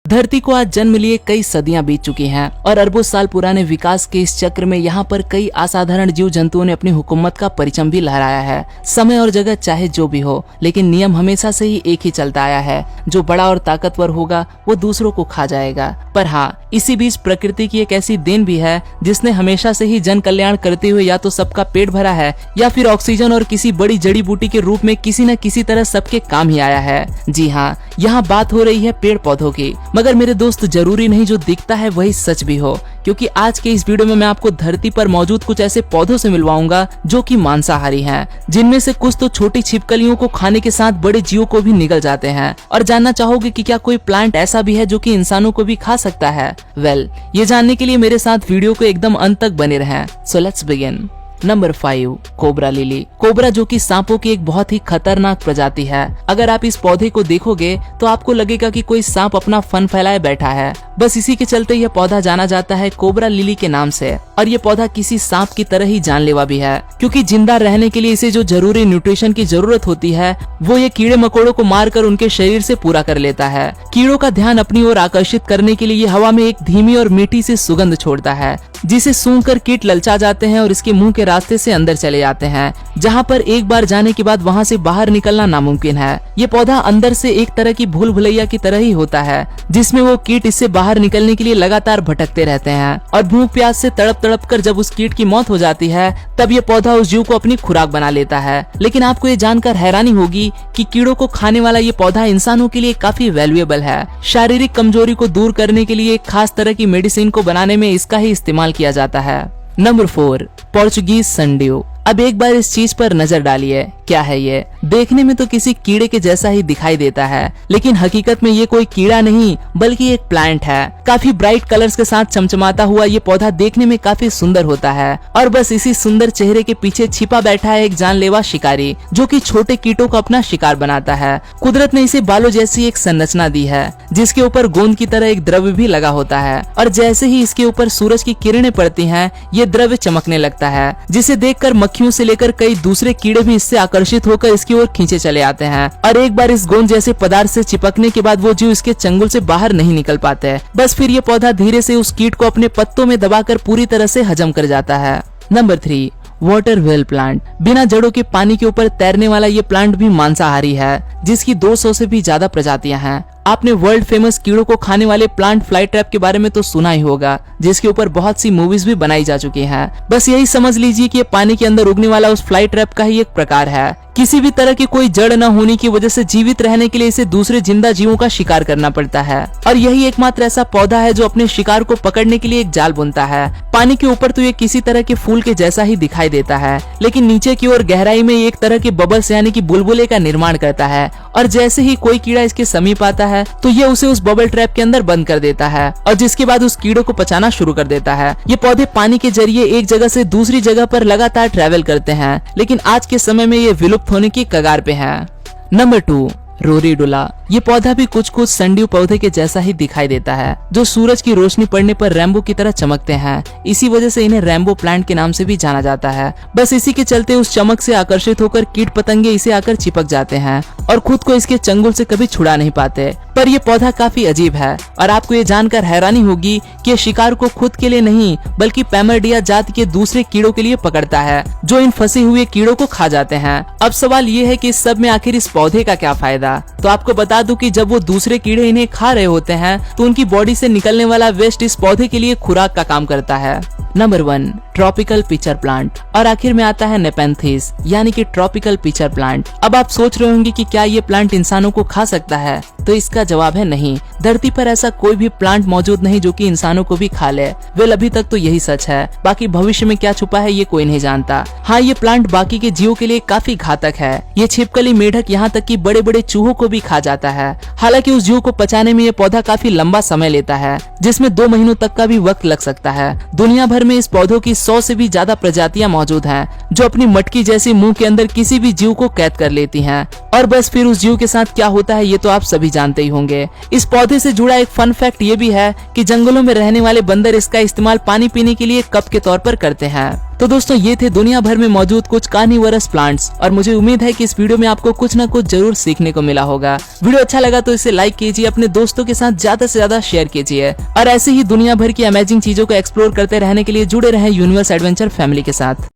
धरती को आज जन्म लिए कई सदियां बीत चुकी हैं और अरबों साल पुराने विकास के इस चक्र में यहाँ पर कई असाधारण जीव जंतुओं ने अपनी हुकूमत का परचम भी लहराया है। समय और जगह चाहे जो भी हो, लेकिन नियम हमेशा से ही एक ही चलता आया है, जो बड़ा और ताकतवर होगा वो दूसरों को खा जाएगा। पर हाँ, इसी बीच प्रकृति की एक ऐसी देन भी है जिसने हमेशा से ही जन कल्याण करते हुए या तो सबका पेट भरा है या फिर ऑक्सीजन और किसी बड़ी जड़ी बूटी के रूप में किसी न किसी तरह सबके काम ही आया है। जी हाँ, यहाँ बात हो रही है पेड़ पौधों की। मगर मेरे दोस्त, जरूरी नहीं जो दिखता है वही सच भी हो, क्योंकि आज के इस वीडियो में मैं आपको धरती पर मौजूद कुछ ऐसे पौधों से मिलवाऊंगा जो कि मांसाहारी हैं, जिनमें से कुछ तो छोटी छिपकलियों को खाने के साथ बड़े जीवों को भी निगल जाते हैं। और जानना चाहोगे कि क्या कोई प्लांट ऐसा भी है जो कि इंसानों को भी खा सकता है? वेल, ये जानने के लिए मेरे साथ वीडियो को एकदम अंत तक बने रहें। So let's begin. Number 5, cobra lily. Cobra जो कि सांपों की एक बहुत ही खतरनाक प्रजाति है। अगर आप इस पौधे को देखोगे तो आपको लगेगा कि कोई सांप अपना फन फैलाए बैठा है। बस इसी के चलते यह पौधा जाना जाता है कोबरा लिली के नाम से। और ये पौधा किसी सांप की तरह ही जानलेवा भी है, क्योंकि जिंदा रहने के लिए इसे जो जरूरी न्यूट्रिशन की जरूरत होती है वो ये कीड़े मकोड़ों को मारकर उनके शरीर से पूरा कर लेता है। कीड़ों का ध्यान अपनी ओर आकर्षित करने के लिए ये हवा में एक धीमी और मीठी सी सुगंध छोड़ता है, जिसे सूंघकर कीट ललचा जाते हैं और इसके मुंह के रास्ते से अंदर चले जाते हैं, जहां पर एक बार जाने के बाद वहां से बाहर निकलना नामुमकिन है। ये पौधा अंदर से एक तरह की भूल भुलैया की तरह ही होता है, जिसमें वो कीट इससे बाहर निकलने के लिए लगातार भटकते रहते हैं और भूख प्यास से तड़प तड़प कर जब उस कीट की मौत हो जाती है तब ये पौधा उस जीव को अपनी खुराक बना लेता है। लेकिन आपको ये जानकर हैरानी होगी कि कीड़ों को खाने वाला ये पौधा इंसानों के लिए काफी वैल्यूएबल है। शारीरिक कमजोरी को दूर करने के लिए एक खास तरह की मेडिसिन को बनाने में इसका ही इस्तेमाल किया जाता है। नंबर 4, पोर्चुगीज संडियो। अब एक बार इस चीज पर नजर डालिए। क्या है ये? देखने में तो किसी कीड़े के जैसा ही दिखाई देता है, लेकिन हकीकत में ये कोई कीड़ा नहीं बल्कि एक प्लांट है। काफी ब्राइट कलर्स के साथ चमचमाता हुआ ये पौधा देखने में काफी सुंदर होता है और बस इसी सुंदर चेहरे के पीछे छिपा बैठा है एक जानलेवा शिकारी, जो कि छोटे कीटों को अपना शिकार बनाता है। कुदरत ने इसे बालों जैसी एक संरचना दी है, जिसके ऊपर गोंद की तरह एक द्रव्य भी लगा होता है और जैसे ही इसके ऊपर सूरज की किरणें पड़ती हैं, ये द्रव्य चमकने लगता है, जिसे देखकर मक्खियों से लेकर कई दूसरे कीड़े भी इससे आकर्षित होकर इसकी ओर खींचे चले आते हैं। और एक बार इस गोंद जैसे पदार्थ से चिपकने के बाद वो जीव इसके चंगुल से बाहर नहीं निकल पाते। बस फिर ये पौधा धीरे से उस कीट को अपने पत्तों में दबाकर पूरी तरह से हजम कर जाता है। Number 3, water whale plant. बिना जड़ों के पानी के ऊपर तैरने वाला ये प्लांट भी मांसाहारी है, जिसकी 200 से भी ज्यादा प्रजातियां हैं। आपने वर्ल्ड फेमस कीड़ों को खाने वाले प्लांट फ्लाई ट्रैप के बारे में तो सुना ही होगा, जिसके ऊपर बहुत सी मूवीज भी बनाई जा चुकी हैं। बस यही समझ लीजिए कि ये पानी के अंदर उगने वाला उस फ्लाई ट्रैप का ही एक प्रकार है। किसी भी तरह की कोई जड़ न होने की वजह से जीवित रहने के लिए इसे दूसरे जिंदा जीवों का शिकार करना पड़ता है और यही एकमात्र ऐसा पौधा है जो अपने शिकार को पकड़ने के लिए एक जाल बुनता है। पानी के ऊपर तो ये किसी तरह के फूल के जैसा ही दिखाई देता है, लेकिन नीचे की ओर गहराई में एक तरह के बबल्स यानी कि बुलबुले का निर्माण करता है और जैसे ही कोई कीड़ा इसके समीप आता है तो ये उसे उस बबल ट्रैप के अंदर बंद कर देता है और जिसके बाद उस कीड़ों को पचाना शुरू कर देता है। ये पौधे पानी के जरिए एक जगह से दूसरी जगह पर लगातार ट्रैवल करते हैं, लेकिन आज के समय में ये विलुप्त होने की कगार पे है। नंबर 2, रोरीडुला। ये पौधा भी कुछ कुछ संडियो पौधे के जैसा ही दिखाई देता है, जो सूरज की रोशनी पड़ने पर रैम्बो की तरह चमकते हैं। इसी वजह से इन्हें रैम्बो प्लांट के नाम से भी जाना जाता है। बस इसी के चलते उस चमक से आकर्षित होकर कीट पतंगे इसे आकर चिपक जाते हैं और खुद को इसके चंगुल से कभी छुड़ा नहीं पाते। पर यह पौधा काफी अजीब है और आपको ये जानकर हैरानी होगी कि ये शिकार को खुद के लिए नहीं बल्कि पैमरडिया जाति के दूसरे कीड़ों के लिए पकड़ता है, जो इन फंसे हुए कीड़ों को खा जाते हैं। अब सवाल ये है कि इस सब में आखिर इस पौधे का क्या फायदा? तो आपको बता दूं कि जब वो दूसरे कीड़े इन्हें खा रहे होते हैं तो उनकी बॉडी से निकलने वाला वेस्ट इस पौधे के लिए खुराक का काम करता है। Number 1, tropical pitcher plant. और आखिर में आता है नेपेंथिस यानी कि ट्रॉपिकल पिचर प्लांट। अब आप सोच रहे होंगे कि क्या ये प्लांट इंसानों को खा सकता है? तो इसका जवाब है नहीं। धरती पर ऐसा कोई भी प्लांट मौजूद नहीं जो कि इंसानों को भी खा ले। वेल, अभी तक तो यही सच है, बाकी भविष्य में क्या छुपा है ये कोई नहीं जानता। हाँ, ये प्लांट बाकी के जीवों के लिए काफी घातक है। ये छिपकली, मेढक, यहाँ तक कि बड़े बड़े चूहों को भी खा जाता है। हालांकि उस जीव को पचाने में ये पौधा काफी लंबा समय लेता है, जिसमें 2 महीनों तक का भी वक्त लग सकता है। दुनिया भर में इस पौधों की 100 से भी ज्यादा प्रजातियां मौजूद हैं, जो अपनी मटकी जैसी मुंह के अंदर किसी भी जीव को कैद कर लेती हैं। और बस फिर उस जीव के साथ क्या होता है ये तो आप सभी जानते ही होंगे। इस पौधे से जुड़ा एक फन फैक्ट ये भी है कि जंगलों में रहने वाले बंदर इसका इस्तेमाल पानी पीने के लिए कप के तौर पर करते हैं। तो दोस्तों ये थे दुनिया भर में मौजूद कुछ कार्निवोरस प्लांट्स और मुझे उम्मीद है कि इस वीडियो में आपको कुछ ना कुछ जरूर सीखने को मिला होगा। वीडियो अच्छा लगा तो इसे लाइक कीजिए, अपने दोस्तों के साथ ज्यादा से ज्यादा शेयर कीजिए और ऐसे ही दुनिया भर की अमेजिंग चीजों को एक्सप्लोर करते रहने के लिए जुड़े रहें यूनिवर्स एडवेंचर फैमिली के साथ।